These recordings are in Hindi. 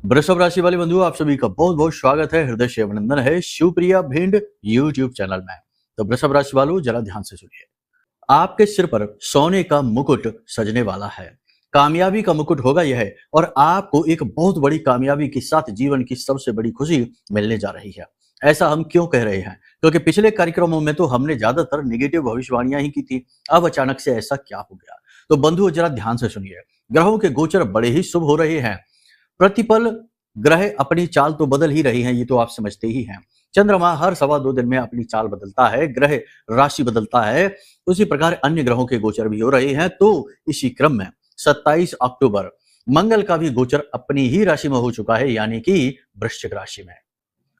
वृषभ राशि वाले बंधु, आप सभी का बहुत बहुत स्वागत है, हृदय से अभिनंदन है शिवप्रिया भिंड यूट्यूब चैनल में। तो वृषभ राशि वालों, जरा ध्यान से सुनिए। आपके सिर पर सोने का मुकुट सजने वाला है। कामयाबी का मुकुट होगा यह, और आपको एक बहुत बड़ी कामयाबी के साथ जीवन की सबसे बड़ी खुशी मिलने जा रही है। ऐसा हम क्यों कह रहे हैं? क्योंकि पिछले कार्यक्रमों में तो हमने ज्यादातर नेगेटिव भविष्यवाणियां ही की थी। अब अचानक से ऐसा क्या हो गया? तो बंधुओं, जरा ध्यान से सुनिए। ग्रहों के गोचर बड़े ही शुभ हो रहे हैं। प्रतिपल ग्रह अपनी चाल तो बदल ही रही हैं, ये तो आप समझते ही हैं। चंद्रमा हर सवा 2 दिन में अपनी चाल बदलता है, ग्रह राशि बदलता है। उसी प्रकार अन्य ग्रहों के गोचर भी हो रहे हैं। तो इसी क्रम में 27 अक्टूबर मंगल का भी गोचर अपनी ही राशि में हो चुका है, यानी कि वृश्चिक राशि में।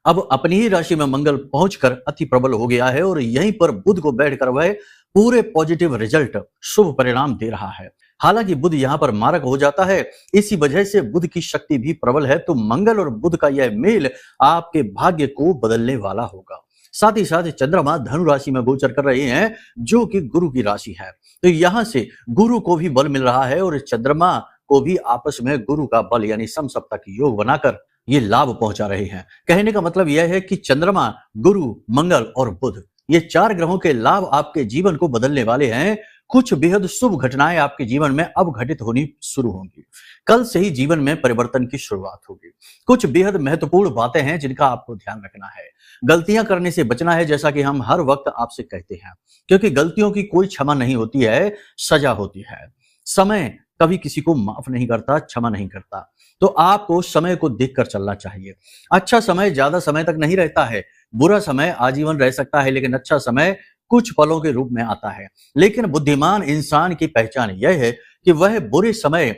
अब अपनी ही राशि में मंगल पहुंचकर अति प्रबल हो गया है, और यहीं पर बुध को बैठकर वह पूरे पॉजिटिव रिजल्ट, शुभ परिणाम दे रहा है। हालांकि बुध यहां पर मारक हो जाता है, इसी वजह से बुध की शक्ति भी प्रबल है। तो मंगल और बुध का यह मेल आपके भाग्य को बदलने वाला होगा। साथ ही साथ चंद्रमा धनु राशि में गोचर कर रहे हैं, जो कि गुरु की राशि है। तो यहां से गुरु को भी बल मिल रहा है, और चंद्रमा को भी आपस में गुरु का बल यानी समसप्तक योग बनाकर ये लाभ पहुंचा रहे हैं। कहने का मतलब यह है कि चंद्रमा, गुरु, मंगल और बुध, ये 4 ग्रहों के लाभ आपके जीवन को बदलने वाले हैं। कुछ बेहद शुभ घटनाएं आपके जीवन में अब घटित होनी शुरू होंगी। कल से ही जीवन में परिवर्तन की शुरुआत होगी। कुछ बेहद महत्वपूर्ण बातें हैं जिनका आपको ध्यान रखना है। गलतियां करने से बचना है, जैसा कि हम हर वक्त आपसे कहते हैं, क्योंकि गलतियों की कोई क्षमा नहीं होती है, सजा होती है। समय कभी किसी को माफ नहीं करता, क्षमा नहीं करता। तो आपको समय को देखकर चलना चाहिए। अच्छा समय ज्यादा समय तक नहीं रहता है। बुरा समय आजीवन रह सकता है, लेकिन अच्छा समय कुछ पलों के रूप में आता है। लेकिन बुद्धिमान इंसान की पहचान यह है कि वह बुरे समय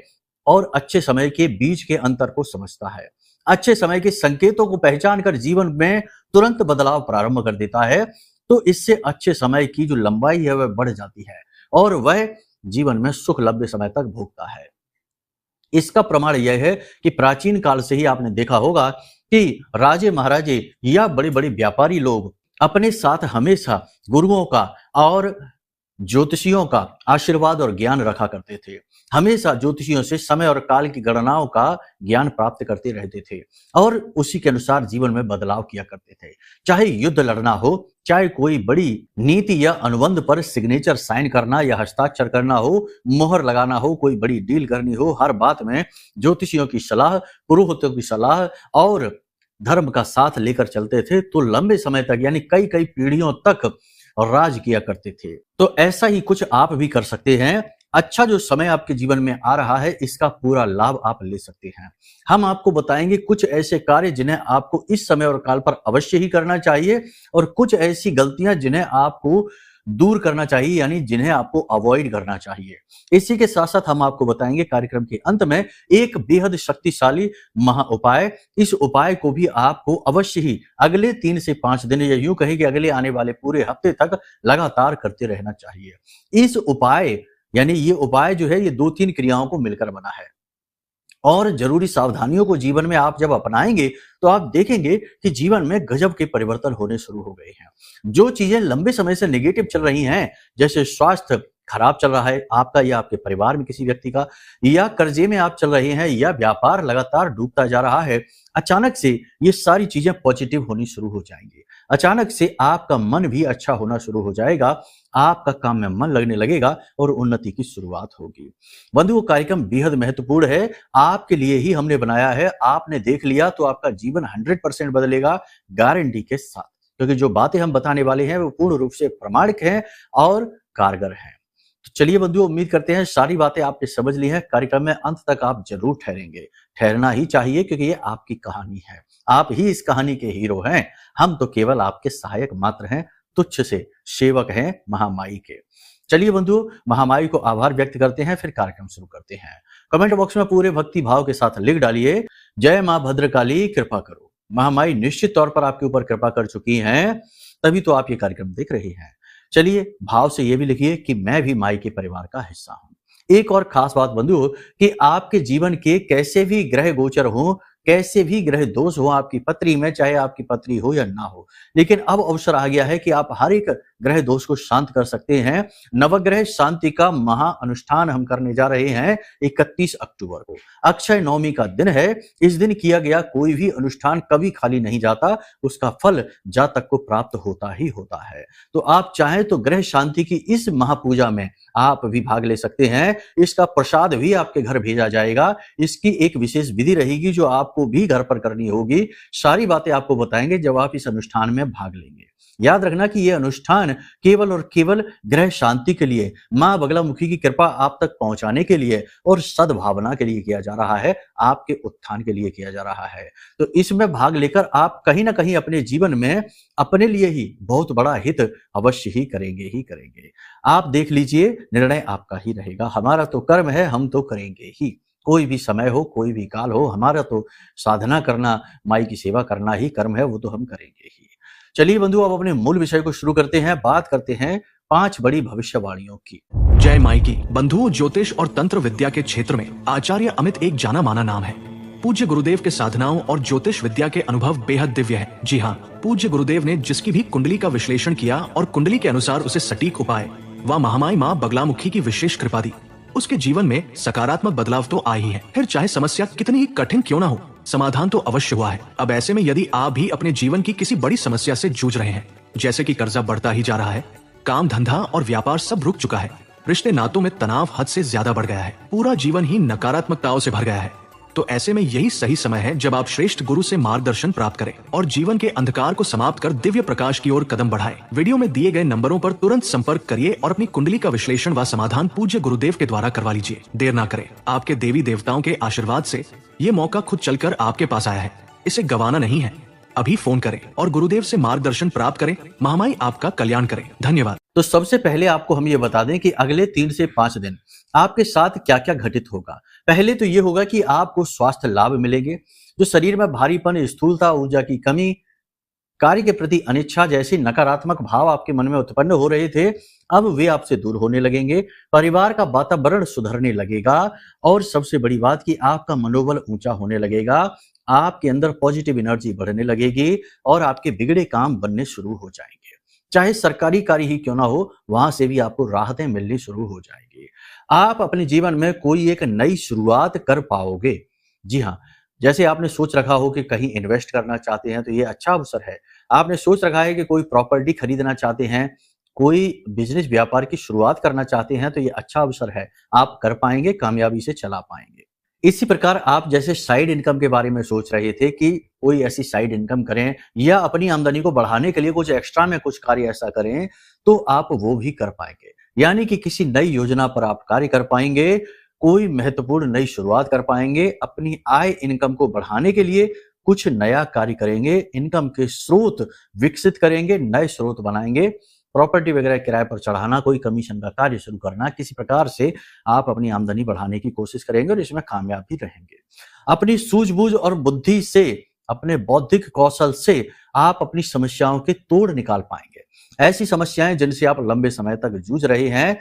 और अच्छे समय के बीच के अंतर को समझता है। अच्छे समय के संकेतों को पहचान कर जीवन में तुरंत बदलाव प्रारंभ कर देता है। तो इससे अच्छे समय की जो लंबाई है वह बढ़ जाती है, और वह जीवन में सुख लंबे समय तक भोगता है। इसका प्रमाण यह है कि प्राचीन काल से ही आपने देखा होगा कि राजे महाराजे या बड़े बड़े व्यापारी लोग अपने साथ हमेशा गुरुओं का और ज्योतिषियों का आशीर्वाद और ज्ञान रखा करते थे। हमेशा ज्योतिषियों से समय और काल की गणनाओं का ज्ञान प्राप्त करते रहते थे, और उसी के अनुसार जीवन में बदलाव किया करते थे। चाहे युद्ध लड़ना हो, चाहे कोई बड़ी नीति या अनुबंध पर सिग्नेचर साइन करना या हस्ताक्षर करना हो, मोहर लगाना हो, कोई बड़ी डील करनी हो, हर बात में ज्योतिषियों की सलाह, पुरोहितों की सलाह और धर्म का साथ लेकर चलते थे। तो लंबे समय तक यानी कई कई पीढ़ियों तक राज किया करते थे। तो ऐसा ही कुछ आप भी कर सकते हैं। अच्छा जो समय आपके जीवन में आ रहा है, इसका पूरा लाभ आप ले सकते हैं। हम आपको बताएंगे कुछ ऐसे कार्य जिन्हें आपको इस समय और काल पर अवश्य ही करना चाहिए, और कुछ ऐसी गलतियां जिन्हें आपको दूर करना चाहिए, यानी जिन्हें आपको अवॉइड करना चाहिए। इसी के साथ साथ हम आपको बताएंगे कार्यक्रम के अंत में एक बेहद शक्तिशाली महा उपाय। इस उपाय को भी आपको अवश्य ही अगले 3 से 5 दिन, या यूं कहें कि अगले आने वाले पूरे हफ्ते तक लगातार करते रहना चाहिए। इस उपाय यानी ये उपाय जो है, ये 2-3 क्रियाओं को मिलकर बना है, और जरूरी सावधानियों को जीवन में आप जब अपनाएंगे तो आप देखेंगे कि जीवन में गजब के परिवर्तन होने शुरू हो गए हैं। जो चीजें लंबे समय से नेगेटिव चल रही हैं, जैसे स्वास्थ्य खराब चल रहा है आपका या आपके परिवार में किसी व्यक्ति का, या कर्जे में आप चल रहे हैं, या व्यापार लगातार डूबता जा रहा है, अचानक से ये सारी चीजें पॉजिटिव होनी शुरू हो जाएंगी। अचानक से आपका मन भी अच्छा होना शुरू हो जाएगा, आपका काम में मन लगने लगेगा, और उन्नति की शुरुआत होगी। बंधुओं, कार्यक्रम बेहद महत्वपूर्ण है, आपके लिए ही हमने बनाया है। आपने देख लिया तो आपका जीवन 100% बदलेगा, गारंटी के साथ। क्योंकि जो बातें हम बताने वाले हैं वो पूर्ण रूप से प्रामाणिक हैं और कारगर हैं। तो चलिए बंधुओं, उम्मीद करते हैं सारी बातें आपने समझ ली हैं। कार्यक्रम में अंत तक आप जरूर ठहरेंगे, ठहरना ही चाहिए, क्योंकि ये आपकी कहानी है। आप ही इस कहानी के हीरो हैं, हम तो केवल आपके सहायक मात्र हैं, तुच्छ से सेवक हैं महामाई के। चलिए बंधुओं, महामाई को आभार व्यक्त करते हैं, फिर कार्यक्रम शुरू करते हैं। कमेंट बॉक्स में पूरे भक्ति भाव के साथ लिख डालिए, जय मां भद्रकाली कृपा करो। महामाई निश्चित तौर पर आपके ऊपर कृपा कर चुकी हैं, तभी तो आप ये कार्यक्रम देख रहे हैं। चलिए भाव से ये भी लिखिए कि मैं भी माई के परिवार का हिस्सा हूं। एक और खास बात बंधु, कि आपके जीवन के कैसे भी ग्रह गोचर हो, कैसे भी ग्रह दोष हो आपकी पत्री में, चाहे आपकी पत्री हो या ना हो, लेकिन अब अवसर आ गया है कि आप हर एक ग्रह दोष को शांत कर सकते हैं। नवग्रह शांति का महा अनुष्ठान हम करने जा रहे हैं 31 अक्टूबर को। अक्षय नवमी का दिन है। इस दिन किया गया कोई भी अनुष्ठान कभी खाली नहीं जाता, उसका फल जातक को प्राप्त होता ही होता है। तो आप चाहें तो ग्रह शांति की इस महापूजा में आप भी भाग ले सकते हैं। इसका प्रसाद भी आपके घर भेजा जाएगा। इसकी एक विशेष विधि रहेगी जो आपको भी घर पर करनी होगी। सारी बातें आपको बताएंगे जब आप इस अनुष्ठान में भाग लेंगे। याद रखना कि यह अनुष्ठान केवल और केवल ग्रह शांति के लिए, मां बगलामुखी की कृपा आप तक पहुंचाने के लिए और सद्भावना के लिए किया जा रहा है, आपके उत्थान के लिए किया जा रहा है। तो इसमें भाग लेकर आप कहीं ना कहीं अपने जीवन में अपने लिए ही बहुत बड़ा हित अवश्य ही करेंगे। आप देख लीजिए, निर्णय आपका ही रहेगा। हमारा तो कर्म है, हम तो करेंगे ही। कोई भी समय हो, कोई भी काल हो, हमारा तो साधना करना, माई की सेवा करना ही कर्म है, वो तो हम करेंगे ही। चलिए बंधु, अब अपने मूल विषय को शुरू करते हैं। बात करते हैं 5 बड़ी भविष्यवाणियों की। जय माई की। बंधुओं, ज्योतिष और तंत्र विद्या के क्षेत्र में आचार्य अमित एक जाना माना नाम है। पूज्य गुरुदेव के साधनाओं और ज्योतिष विद्या के अनुभव बेहद दिव्य है। जी हाँ, पूज्य गुरुदेव ने जिसकी भी कुंडली का विश्लेषण किया और कुंडली के अनुसार उसे सटीक उपाय व महामाई माँ बगलामुखी की विशेष कृपा दी, उसके जीवन में सकारात्मक बदलाव तो आए ही है। फिर चाहे समस्या कितनी ही कठिन क्यों ना हो, समाधान तो अवश्य हुआ है। अब ऐसे में यदि आप भी अपने जीवन की किसी बड़ी समस्या से जूझ रहे हैं, जैसे कि कर्जा बढ़ता ही जा रहा है, काम धंधा और व्यापार सब रुक चुका है, रिश्ते नातों में तनाव हद से ज्यादा बढ़ गया है, पूरा जीवन ही नकारात्मकताओं से भर गया है, तो ऐसे में यही सही समय है जब आप श्रेष्ठ गुरु से मार्गदर्शन प्राप्त करें और जीवन के अंधकार को समाप्त कर दिव्य प्रकाश की ओर कदम बढ़ाएं। वीडियो में दिए गए नंबरों पर तुरंत संपर्क करिए और अपनी कुंडली का विश्लेषण व समाधान पूज्य गुरुदेव के द्वारा करवा लीजिए। देर ना करें, आपके देवी देवताओं के आशीर्वाद से ये मौका खुद चलकर आपके पास आया है, इसे गंवाना नहीं है। अभी फोन करें और गुरुदेव से मार्गदर्शन प्राप्त करें। महामाई आपका कल्याण करें। धन्यवाद। तो सबसे पहले आपको हम ये बता दें कि अगले 3 से 5 दिन आपके साथ क्या क्या घटित होगा। पहले तो ये होगा कि आपको स्वास्थ्य लाभ मिलेंगे। जो शरीर में भारीपन, स्थूलता, ऊर्जा की कमी, कार्य के प्रति अनिच्छा जैसे नकारात्मक भाव आपके मन में उत्पन्न हो रहे थे, अब वे आपसे दूर होने लगेंगे। परिवार का वातावरण सुधरने लगेगा और सबसे बड़ी बात कि आपका मनोबल ऊंचा होने लगेगा। आपके अंदर पॉजिटिव एनर्जी बढ़ने लगेगी और आपके बिगड़े काम बनने शुरू हो जाएंगे। चाहे सरकारी कार्य ही क्यों ना हो, वहां से भी आपको राहतें मिलनी शुरू हो जाएंगी। आप अपने जीवन में कोई एक नई शुरुआत कर पाओगे। जी हाँ, जैसे आपने सोच रखा हो कि कहीं इन्वेस्ट करना चाहते हैं तो ये अच्छा अवसर है। आपने सोच रखा है कि कोई प्रॉपर्टी खरीदना चाहते हैं, कोई बिजनेस व्यापार की शुरुआत करना चाहते हैं तो ये अच्छा अवसर है। आप कर पाएंगे, कामयाबी से चला पाएंगे। इसी प्रकार आप जैसे साइड इनकम के बारे में सोच रहे थे कि कोई ऐसी साइड इनकम करें या अपनी आमदनी को बढ़ाने के लिए कुछ एक्स्ट्रा में कुछ कार्य ऐसा करें, तो आप वो भी कर पाएंगे। यानी कि किसी नई योजना पर आप कार्य कर पाएंगे, कोई महत्वपूर्ण नई शुरुआत कर पाएंगे, अपनी आय इनकम को बढ़ाने के लिए कुछ नया कार्य करेंगे, इनकम के स्रोत विकसित करेंगे, नए स्रोत बनाएंगे, प्रॉपर्टी वगैरह किराए पर चढ़ाना, कोई कमीशन का कार्य शुरू करना, किसी प्रकार से आप अपनी आमदनी बढ़ाने की कोशिश करेंगे और इसमें कामयाब भी रहेंगे। अपनी सूझबूझ और बुद्धि से, अपने बौद्धिक कौशल से आप अपनी समस्याओं के तोड़ निकाल पाएंगे। ऐसी समस्याएं जिनसे आप लंबे समय तक जूझ रहे हैं,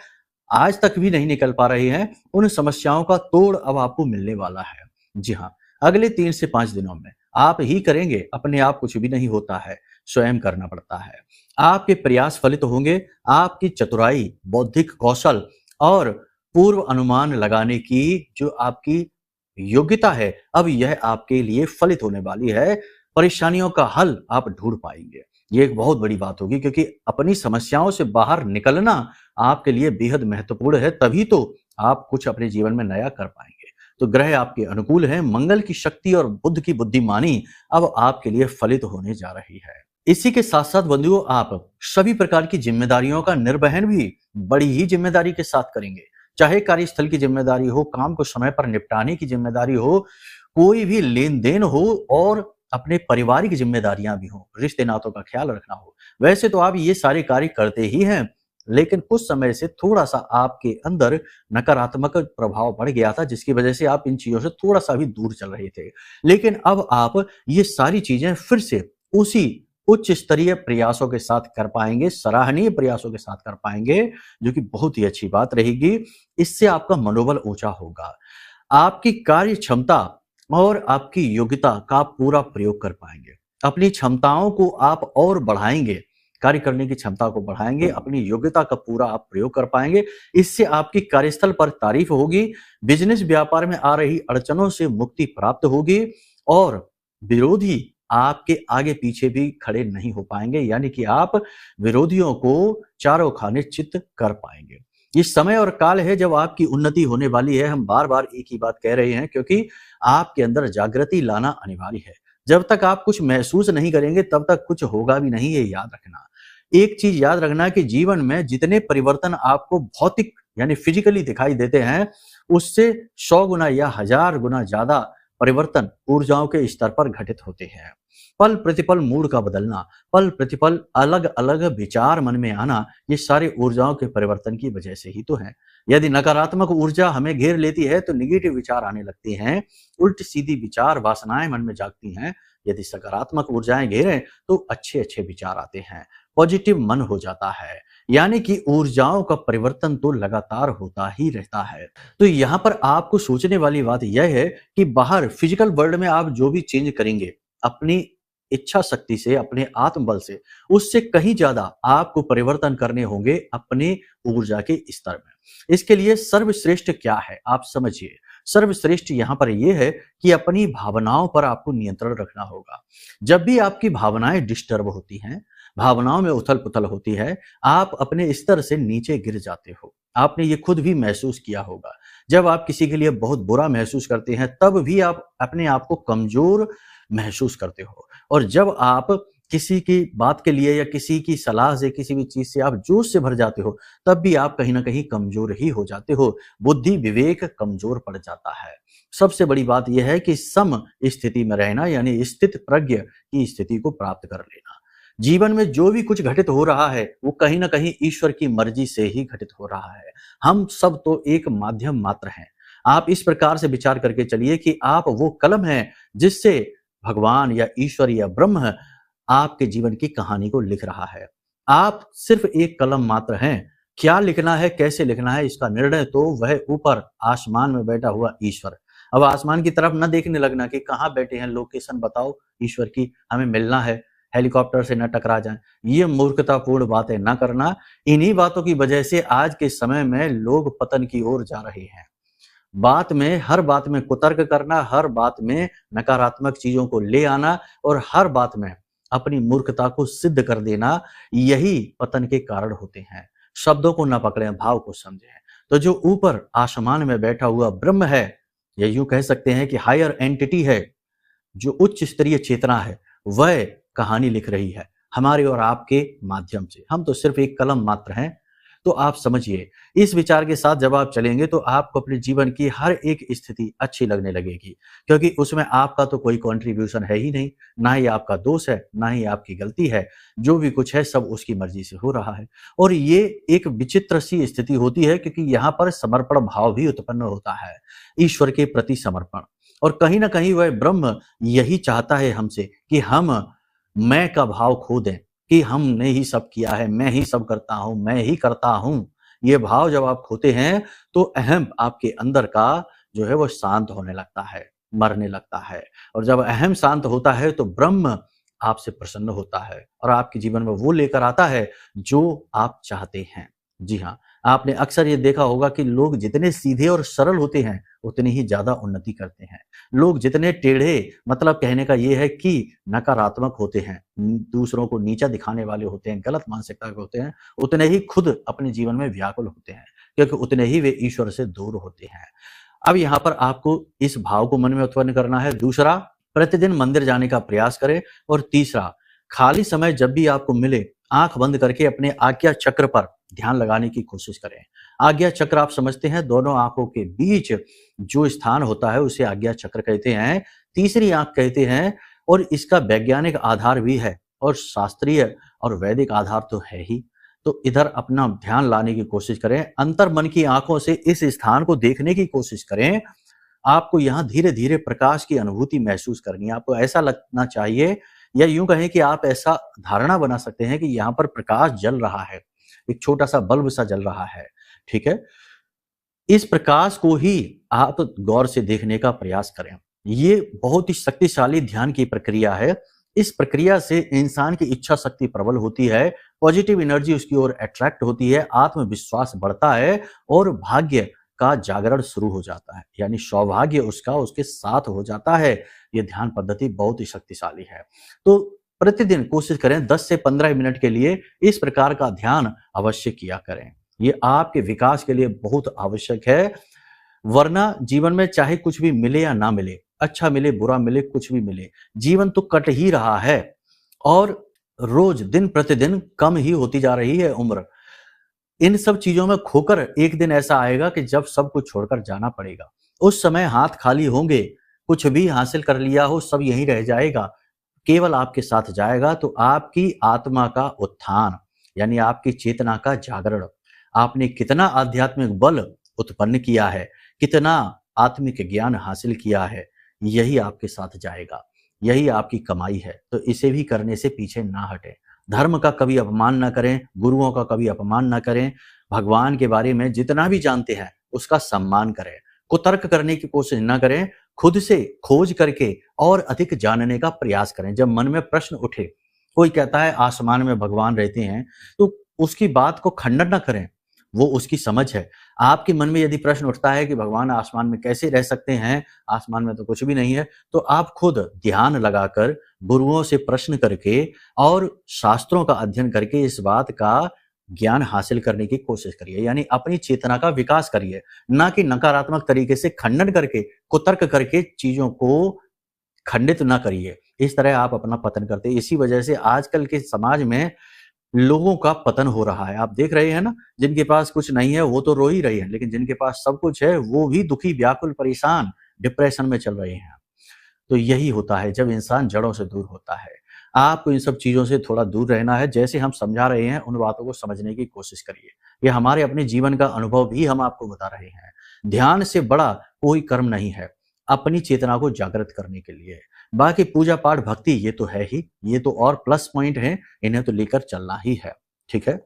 आज तक भी नहीं निकल पा रहे हैं, उन समस्याओं का तोड़ अब आपको मिलने वाला है। जी हाँ, अगले 3 से 5 दिनों में आप ही करेंगे। अपने आप कुछ भी नहीं होता है, स्वयं करना पड़ता है। आपके प्रयास फलित होंगे। आपकी चतुराई, बौद्धिक कौशल और पूर्व अनुमान लगाने की जो आपकी योग्यता है, अब यह आपके लिए फलित होने वाली है। परेशानियों का हल आप ढूंढ पाएंगे। ये एक बहुत बड़ी बात होगी क्योंकि अपनी समस्याओं से बाहर निकलना आपके लिए बेहद महत्वपूर्ण है। तभी तो आप कुछ अपने जीवन में नया कर पाएंगे। तो ग्रह आपके अनुकूल हैं। मंगल की शक्ति और बुध की बुद्धिमानी अब आपके लिए फलित होने जा रही है। इसी के साथ साथ बंधुओं, आप सभी प्रकार की जिम्मेदारियों का निर्वहन भी बड़ी ही जिम्मेदारी के साथ करेंगे। चाहे कार्यस्थल की जिम्मेदारी हो, काम को समय पर निपटाने की जिम्मेदारी हो, कोई भी लेन देन हो और अपने पारिवारिक जिम्मेदारियां भी हो, रिश्ते नातों का ख्याल रखना हो। वैसे तो आप ये सारे कार्य करते ही हैं, लेकिन कुछ समय से थोड़ा सा आपके अंदर नकारात्मक प्रभाव बढ़ गया था, जिसकी वजह से आप इन चीजों से थोड़ा सा भी दूर चल रहे थे। लेकिन अब आप ये सारी चीजें फिर से उसी उच्च स्तरीय प्रयासों के साथ कर पाएंगे, सराहनीय प्रयासों के साथ कर पाएंगे, जो कि बहुत ही अच्छी बात रहेगी। इससे आपका मनोबल ऊंचा होगा। आपकी कार्य क्षमता और आपकी योग्यता का आप पूरा प्रयोग कर पाएंगे। अपनी क्षमताओं को आप और बढ़ाएंगे, कार्य करने की क्षमता को बढ़ाएंगे, अपनी योग्यता का पूरा आप प्रयोग कर पाएंगे। इससे आपकी कार्यस्थल पर तारीफ होगी, बिजनेस व्यापार में आ रही अड़चनों से मुक्ति प्राप्त होगी और विरोधी आपके आगे पीछे भी खड़े नहीं हो पाएंगे, यानी कि आप विरोधियों को चारों खाने चित कर पाएंगे। ये समय और काल है जब आपकी उन्नति होने वाली है। हम बार बार एक ही बात कह रहे हैं क्योंकि आपके अंदर जागृति लाना अनिवार्य है। जब तक आप कुछ महसूस नहीं करेंगे तब तक कुछ होगा भी नहीं, ये याद रखना। एक चीज याद रखना कि जीवन में जितने परिवर्तन आपको भौतिक यानी फिजिकली दिखाई देते हैं, उससे 100 गुना या 1000 गुना ज्यादा परिवर्तन ऊर्जाओं के स्तर पर घटित होते हैं। पल प्रतिपल मूड का बदलना, पल प्रतिपल अलग अलग विचार मन में आना, ये सारे ऊर्जाओं के परिवर्तन की वजह से ही तो है। यदि नकारात्मक ऊर्जा हमें घेर लेती है तो निगेटिव विचार आने लगते हैं, उल्टी सीधी विचार वासनाएं मन में जागती हैं। यदि सकारात्मक ऊर्जाएं घेरें तो अच्छे अच्छे विचार आते हैं, पॉजिटिव मन हो जाता है। यानी कि ऊर्जाओं का परिवर्तन तो लगातार होता ही रहता है। तो यहाँ पर आपको सोचने वाली बात यह है कि बाहर फिजिकल वर्ल्ड में आप जो भी चेंज करेंगे अपनी इच्छा शक्ति से, अपने आत्मबल से, उससे कहीं ज्यादा आपको परिवर्तन करने होंगे अपने ऊर्जा के स्तर में। इसके लिए सर्वश्रेष्ठ क्या है आप समझिए। सर्वश्रेष्ठ यहाँ पर यह है कि अपनी भावनाओं पर आपको नियंत्रण रखना होगा। जब भी आपकी भावनाएं डिस्टर्ब होती हैं, भावनाओं में उथल पुथल होती है, आप अपने स्तर से नीचे गिर जाते हो। आपने ये खुद भी महसूस किया होगा। जब आप किसी के लिए बहुत बुरा महसूस करते हैं तब भी आप अपने आप को कमजोर महसूस करते हो, और जब आप किसी की बात के लिए या किसी की सलाह से, किसी भी चीज से आप जोश से भर जाते हो, तब भी आप कहीं ना कहीं कमजोर ही हो जाते हो। बुद्धि विवेक कमजोर पड़ जाता है। सबसे बड़ी बात यह है कि सम स्थिति में रहना, यानी स्थित प्रज्ञ की स्थिति को प्राप्त कर लेना। जीवन में जो भी कुछ घटित हो रहा है वो कहीं ना कहीं ईश्वर की मर्जी से ही घटित हो रहा है। हम सब तो एक माध्यम मात्र हैं। आप इस प्रकार से विचार करके चलिए कि आप वो कलम हैं जिससे भगवान या ईश्वर या ब्रह्म आपके जीवन की कहानी को लिख रहा है। आप सिर्फ एक कलम मात्र हैं। क्या लिखना है, कैसे लिखना है, इसका निर्णय तो वह ऊपर आसमान में बैठा हुआ ईश्वर। अब आसमान की तरफ न देखने लगना कि कहाँ बैठे हैं, लोकेशन बताओ ईश्वर की, हमें मिलना है, हेलीकॉप्टर से न टकरा जाएं। ये मूर्खतापूर्ण बातें न करना। इन्हीं बातों की वजह से आज के समय में लोग पतन की ओर जा रहे हैं। बात में, हर बात में कुतर्क करना, हर बात में नकारात्मक चीजों को ले आना और हर बात में अपनी मूर्खता को सिद्ध कर देना, यही पतन के कारण होते हैं। शब्दों को न पकड़ें, भाव को समझें। तो जो ऊपर आसमान में बैठा हुआ ब्रह्म है, या यूं कह सकते हैं कि हायर एंटिटी है, जो उच्च स्तरीय चेतना है, वह कहानी लिख रही है हमारे और आपके माध्यम से। हम तो सिर्फ एक कलम मात्र हैं। तो आप समझिए, इस विचार के साथ जब आप चलेंगे तो आपको अपने जीवन की हर एक स्थिति अच्छी लगने लगेगी, क्योंकि उसमें आपका तो कोई कंट्रीब्यूशन है ही नहीं, ना ही आपका दोष है, ना ही आपकी गलती है। जो भी कुछ है सब उसकी मर्जी से हो रहा है। और ये एक विचित्र सी स्थिति होती है क्योंकि यहाँ पर समर्पण भाव भी उत्पन्न होता है, ईश्वर के प्रति समर्पण। और कहीं ना कहीं वह ब्रह्म यही चाहता है हमसे कि हम मैं का भाव खो दें, कि हमने ही सब किया है, मैं ही सब करता हूं, मैं ही करता हूं। ये भाव जब आप खोते हैं तो अहम आपके अंदर का जो है वो शांत होने लगता है, मरने लगता है। और जब अहम शांत होता है तो ब्रह्म आपसे प्रसन्न होता है और आपके जीवन में वो लेकर आता है जो आप चाहते हैं। जी हाँ, आपने अक्सर ये देखा होगा कि लोग जितने सीधे और सरल होते हैं उतनी ही ज्यादा उन्नति करते हैं। लोग जितने टेढ़े, मतलब कहने का ये है कि नकारात्मक होते हैं, दूसरों को नीचा दिखाने वाले होते हैं, गलत मानसिकता के होते हैं, उतने ही खुद अपने जीवन में व्याकुल होते हैं, क्योंकि उतने ही वे ईश्वर से दूर होते हैं। अब यहाँ पर आपको इस भाव को मन में उत्पन्न करना है। दूसरा, प्रतिदिन मंदिर जाने का प्रयास करें। और तीसरा, खाली समय जब भी आपको मिले आंख बंद करके अपने आज्ञा चक्र पर ध्यान लगाने की कोशिश करें। आज्ञा चक्र आप समझते हैं, दोनों आंखों के बीच जो स्थान होता है उसे आज्ञा चक्र कहते हैं, तीसरी आंख कहते हैं। और इसका वैज्ञानिक आधार भी है और शास्त्रीय और वैदिक आधार तो है ही। तो इधर अपना ध्यान लाने की कोशिश करें, अंतर मन की आंखों से इस स्थान को देखने की कोशिश करें। आपको यहाँ धीरे धीरे प्रकाश की अनुभूति महसूस करनी है। आपको ऐसा लगना चाहिए, या यूं कहें कि आप ऐसा धारणा बना सकते हैं कि यहाँ पर प्रकाश जल रहा है, एक छोटा सा बल्ब सा जल रहा है। ठीक है, इस प्रकाश को ही आप गौर से देखने का प्रयास करें। ये बहुत ही शक्तिशाली ध्यान की प्रक्रिया है। इस प्रक्रिया से इंसान की इच्छा शक्ति प्रबल होती है, पॉजिटिव एनर्जी उसकी ओर अट्रैक्ट होती है, आत्मविश्वास बढ़ता है और भाग्य का जागरण शुरू हो जाता है, यानी सौभाग्य उसका उसके साथ हो जाता है। ये ध्यान पद्धति बहुत ही शक्तिशाली है। तो प्रतिदिन कोशिश करें 10 से 15 मिनट के लिए इस प्रकार का ध्यान अवश्य किया करें। ये आपके विकास के लिए बहुत आवश्यक है। वरना जीवन में चाहे कुछ भी मिले या ना मिले, अच्छा मिले बुरा मिले कुछ भी मिले, जीवन तो कट ही रहा है और रोज दिन प्रतिदिन कम ही होती जा रही है उम्र। इन सब चीजों में खोकर एक दिन ऐसा आएगा कि जब सब कुछ छोड़कर जाना पड़ेगा। उस समय हाथ खाली होंगे, कुछ भी हासिल कर लिया हो सब यहीं रह जाएगा, केवल आपके साथ जाएगा तो आपकी आत्मा का उत्थान, यानी आपकी चेतना का जागरण। आपने कितना आध्यात्मिक बल उत्पन्न किया है, कितना आत्मिक ज्ञान हासिल किया है, यही आपके साथ जाएगा, यही आपकी कमाई है। तो इसे भी करने से पीछे ना हटें। धर्म का कभी अपमान ना करें, गुरुओं का कभी अपमान ना करें, भगवान के बारे में जितना भी जानते हैं उसका सम्मान करें, कुतर्क करने की कोशिश ना करें, खुद से खोज करके और अधिक जानने का प्रयास करें। जब मन में प्रश्न उठे, कोई कहता है आसमान में भगवान रहते हैं, तो उसकी बात को खंडन ना करें, वो उसकी समझ है। आपके मन में यदि प्रश्न उठता है कि भगवान आसमान में कैसे रह सकते हैं, आसमान में तो कुछ भी नहीं है, तो आप खुद ध्यान लगाकर गुरुओं से प्रश्न करके और शास्त्रों का अध्ययन करके इस बात का ज्ञान हासिल करने की कोशिश करिए, यानी अपनी चेतना का विकास करिए, ना कि नकारात्मक तरीके से खंडन करके, कुतर्क करके चीजों को खंडित ना करिए। इस तरह आप अपना पतन करते हैं। इसी वजह से आजकल के समाज में लोगों का पतन हो रहा है। आप देख रहे हैं ना, जिनके पास कुछ नहीं है वो तो रो ही रही है, लेकिन जिनके पास सब कुछ है वो भी दुखी, व्याकुल, परेशान, डिप्रेशन में चल रहे हैं। तो यही होता है जब इंसान जड़ों से दूर होता है। आपको इन सब चीजों से थोड़ा दूर रहना है। जैसे हम समझा रहे हैं उन बातों को समझने की कोशिश करिए। ये हमारे अपने जीवन का अनुभव भी हम आपको बता रहे हैं। ध्यान से बड़ा कोई कर्म नहीं है अपनी चेतना को जागृत करने के लिए। बाकी पूजा पाठ भक्ति ये तो है ही, ये तो और प्लस पॉइंट है, इन्हें तो लेकर चलना ही है। ठीक है,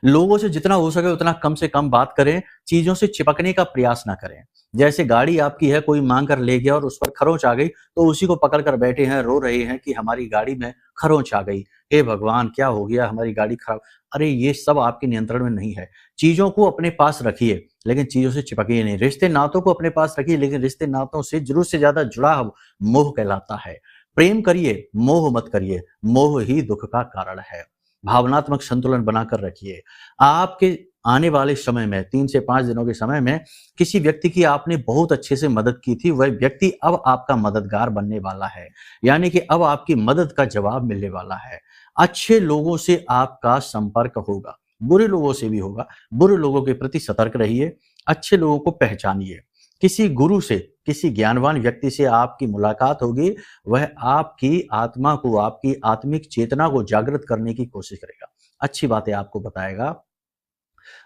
लोगों से जितना हो सके उतना कम से कम बात करें, चीजों से चिपकने का प्रयास ना करें। जैसे गाड़ी आपकी है, कोई मांग कर ले गया और उस पर खरोंच आ गई, तो उसी को पकड़ कर बैठे हैं, रो रहे हैं कि हमारी गाड़ी में खरोंच आ गई, हे भगवान क्या हो गया, हमारी गाड़ी खराब। अरे ये सब आपके नियंत्रण में नहीं है। चीजों को अपने पास रखिए लेकिन चीजों से चिपकिए नहीं। रिश्ते नातों को अपने पास रखिए लेकिन रिश्ते नातों से जरूरत से ज्यादा जुड़ाव मोह कहलाता है। प्रेम करिए, मोह मत करिए, मोह ही दुख का कारण है। भावनात्मक संतुलन बनाकर रखिए। आपके आने वाले समय में 3 से 5 दिनों के समय में किसी व्यक्ति की आपने बहुत अच्छे से मदद की थी, वह व्यक्ति अब आपका मददगार बनने वाला है, यानी कि अब आपकी मदद का जवाब मिलने वाला है। अच्छे लोगों से आपका संपर्क होगा, बुरे लोगों से भी होगा। बुरे लोगों के प्रति सतर्क रहिए, अच्छे लोगों को पहचानिए। किसी गुरु से, किसी ज्ञानवान व्यक्ति से आपकी मुलाकात होगी, वह आपकी आत्मा को, आपकी आत्मिक चेतना को जागृत करने की कोशिश करेगा, अच्छी बातें आपको बताएगा,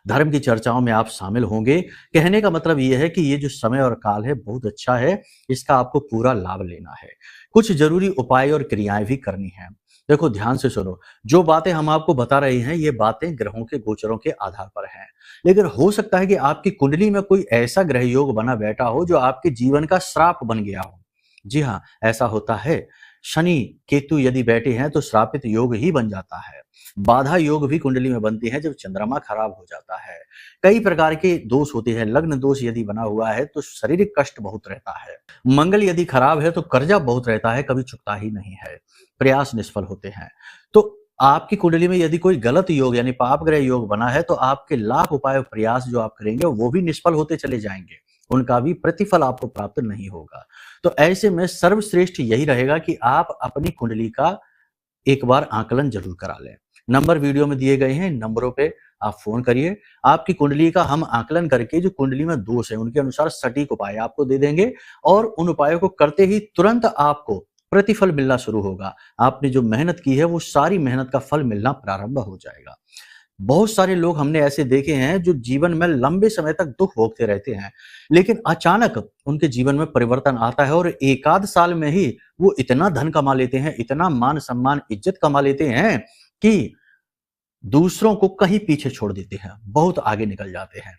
धर्म की चर्चाओं में आप शामिल होंगे। कहने का मतलब यह है कि ये जो समय और काल है बहुत अच्छा है, इसका आपको पूरा लाभ लेना है। कुछ जरूरी उपाय और क्रियाएं भी करनी है। देखो ध्यान से सुनो, जो बातें हम आपको बता रहे हैं ये बातें ग्रहों के गोचरों के आधार पर हैं, लेकिन हो सकता है कि आपकी कुंडली में कोई ऐसा ग्रह योग बना बैठा हो जो आपके जीवन का श्राप बन गया हो। जी हाँ, ऐसा होता है। शनि केतु यदि बैठे हैं तो श्रापित योग ही बन जाता है। बाधा योग भी कुंडली में बनती है जब चंद्रमा खराब हो जाता है। कई प्रकार के दोष होते हैं। लग्न दोष यदि बना हुआ है तो शारीरिक कष्ट बहुत रहता है। मंगल यदि खराब है तो कर्जा बहुत रहता है, कभी चुकता ही नहीं है, प्रयास निष्फल होते हैं। तो आपकी कुंडली में यदि कोई गलत योग यानी पाप ग्रह योग बना है तो आपके लाख उपाय प्रयास जो आप करेंगे वो भी निष्फल होते चले जाएंगे, उनका भी प्रतिफल आपको प्राप्त नहीं होगा। तो ऐसे में सर्वश्रेष्ठ यही रहेगा कि आप अपनी कुंडली का एक बार आकलन जरूर करा लें। नंबर वीडियो में दिए गए हैं, नंबरों पे आप फोन करिए। आपकी कुंडली का हम आकलन करके जो कुंडली में दोष है उनके अनुसार सटीक उपाय आपको दे देंगे और उन उपायों को करते ही तुरंत आपको प्रतिफल मिलना शुरू होगा। आपने जो मेहनत की है वो सारी मेहनत का फल मिलना प्रारंभ हो जाएगा। बहुत सारे लोग हमने ऐसे देखे हैं जो जीवन में लंबे समय तक दुख भोगते रहते हैं, लेकिन अचानक उनके जीवन में परिवर्तन आता है और एकाध साल में ही वो इतना धन कमा लेते हैं, इतना मान सम्मान इज्जत कमा लेते हैं कि दूसरों को कहीं पीछे छोड़ देते हैं, बहुत आगे निकल जाते हैं।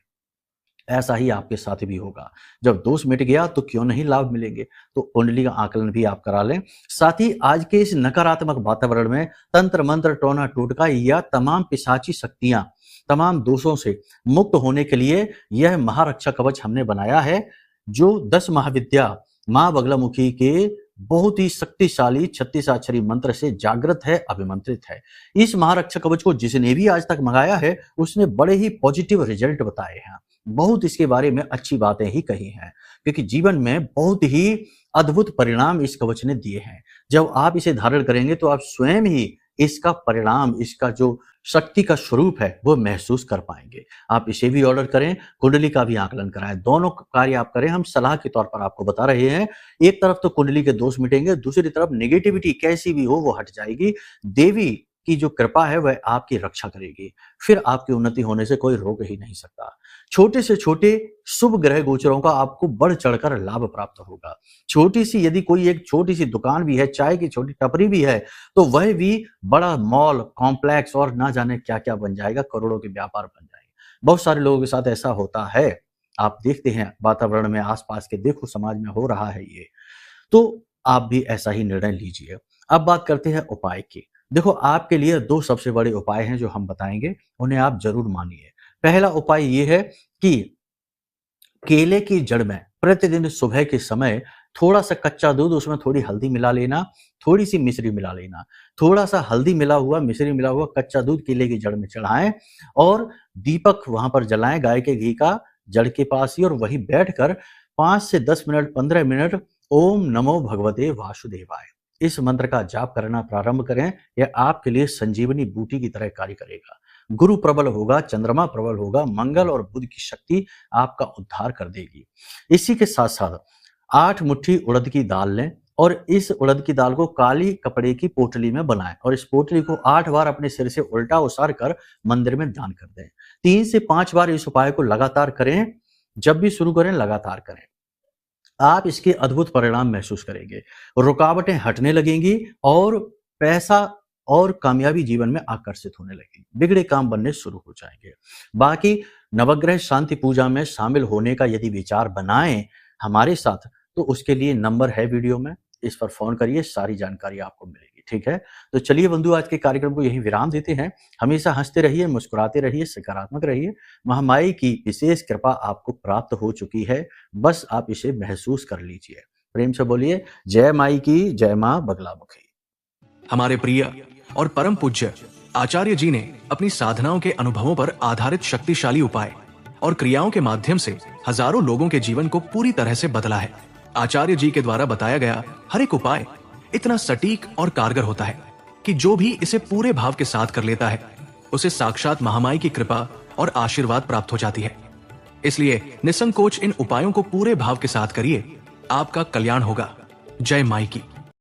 ऐसा ही आपके साथ भी होगा। जब दोष मिट गया तो क्यों नहीं लाभ मिलेंगे। तो कुंडली का आकलन भी आप करा लें। साथ ही आज के इस नकारात्मक वातावरण में तंत्र मंत्र टोना टोटका या तमाम पिशाची शक्तियां, तमाम दोषों से मुक्त होने के लिए यह महारक्षा कवच हमने बनाया है, जो 10 महाविद्या मां बगलामुखी के बहुत ही शक्तिशाली 36 अक्षरी मंत्र से जागृत है, अभिमंत्रित है। इस महारक्षा कवच को जिसने भी आज तक मंगाया है उसने बड़े ही पॉजिटिव रिजल्ट बताए हैं, बहुत इसके बारे में अच्छी बातें ही कही हैं, क्योंकि जीवन में बहुत ही अद्भुत परिणाम इस कवच ने दिए हैं। जब आप इसे धारण करेंगे तो आप स्वयं ही इसका परिणाम, इसका जो शक्ति का स्वरूप है वो महसूस कर पाएंगे। आप इसे भी ऑर्डर करें, कुंडली का भी आकलन कराएं, दोनों कार्य आप करें। हम सलाह के तौर पर आपको बता रहे हैं। एक तरफ तो कुंडली के दोष मिटेंगे, दूसरी तरफ नेगेटिविटी कैसी भी हो वो हट जाएगी। देवी की जो कृपा है वह आपकी रक्षा करेगी, फिर आपकी उन्नति होने से कोई रोक ही नहीं सकता। छोटे से छोटे शुभ ग्रह गोचरों का आपको बढ़ चढ़कर लाभ प्राप्त होगा। छोटी सी यदि कोई एक छोटी सी दुकान भी है, चाय की छोटी टपरी भी है, तो वह भी बड़ा मॉल कॉम्प्लेक्स और ना जाने क्या क्या बन जाएगा, करोड़ों के व्यापार बन जाएंगे। बहुत सारे लोगों के साथ ऐसा होता है, आप देखते हैं वातावरण में, आसपास के देखो समाज में हो रहा है ये। तो आप भी ऐसा ही निर्णय लीजिए। अब बात करते हैं उपाय की। देखो, आपके लिए 2 सबसे बड़े उपाय हैं जो हम बताएंगे, उन्हें आप जरूर मानिए। पहला उपाय ये है कि केले की जड़ में प्रतिदिन सुबह के समय थोड़ा सा कच्चा दूध, उसमें थोड़ी हल्दी मिला लेना, थोड़ी सी मिश्री मिला लेना। थोड़ा सा हल्दी मिला हुआ, मिश्री मिला हुआ कच्चा दूध केले की जड़ में चढ़ाएं और दीपक वहां पर जलाएं गाय के घी का, जड़ के पास ही, और वहीं बैठकर 5 से 10 मिनट, 15 मिनट ओम नमो भगवते वासुदेवाय इस मंत्र का जाप करना प्रारंभ करें। यह आपके लिए संजीवनी बूटी की तरह कार्य करेगा। गुरु प्रबल होगा, चंद्रमा प्रबल होगा, मंगल और बुध की शक्ति आपका उद्धार कर देगी। इसी के साथ साथ 8 मुट्ठी उड़द की दाल लें और इस उड़द की दाल को काली कपड़े की पोटली में बनाएं और इस पोटली को 8 बार अपने सिर से उल्टा उसार कर मंदिर में दान कर दें। 3 से 5 बार इस उपाय को लगातार करें। जब भी शुरू करें लगातार करें, आप इसके अद्भुत परिणाम महसूस करेंगे। रुकावटें हटने लगेंगी और पैसा और कामयाबी जीवन में आकर्षित होने लगेगी। बिगड़े काम बनने शुरू हो जाएंगे। बाकी नवग्रह शांति पूजा में शामिल होने का यदि विचार बनाएं हमारे साथ, तो उसके लिए नंबर है वीडियो में, इस पर फोन करिए, सारी जानकारी आपको मिलेगी। ठीक है, तो चलिए बंधु, आज के कार्यक्रम को यहीं विराम देते हैं। हमेशा हंसते रहिए, मुस्कुराते रहिए, सकारात्मक रहिए। महामाई की विशेष कृपा आपको प्राप्त हो चुकी है, बस आप इसे महसूस कर लीजिए। प्रेम से बोलिए जय माई की, जय मां बगलामुखी। हमारे प्रिय और परम पूज्य आचार्य जी ने अपनी साधनाओं के अनुभवों पर आधारित शक्तिशाली उपाय और क्रियाओं के माध्यम से हजारों लोगों के जीवन को पूरी तरह से बदला है। आचार्य जी के द्वारा बताया गया हर एक उपाय इतना सटीक और कारगर होता है कि जो भी इसे पूरे भाव के साथ कर लेता है उसे साक्षात महामाई की कृपा और आशीर्वाद प्राप्त हो जाती है। इसलिए निसंकोच इन उपायों को पूरे भाव के साथ करिए, आपका कल्याण होगा। जय माई की।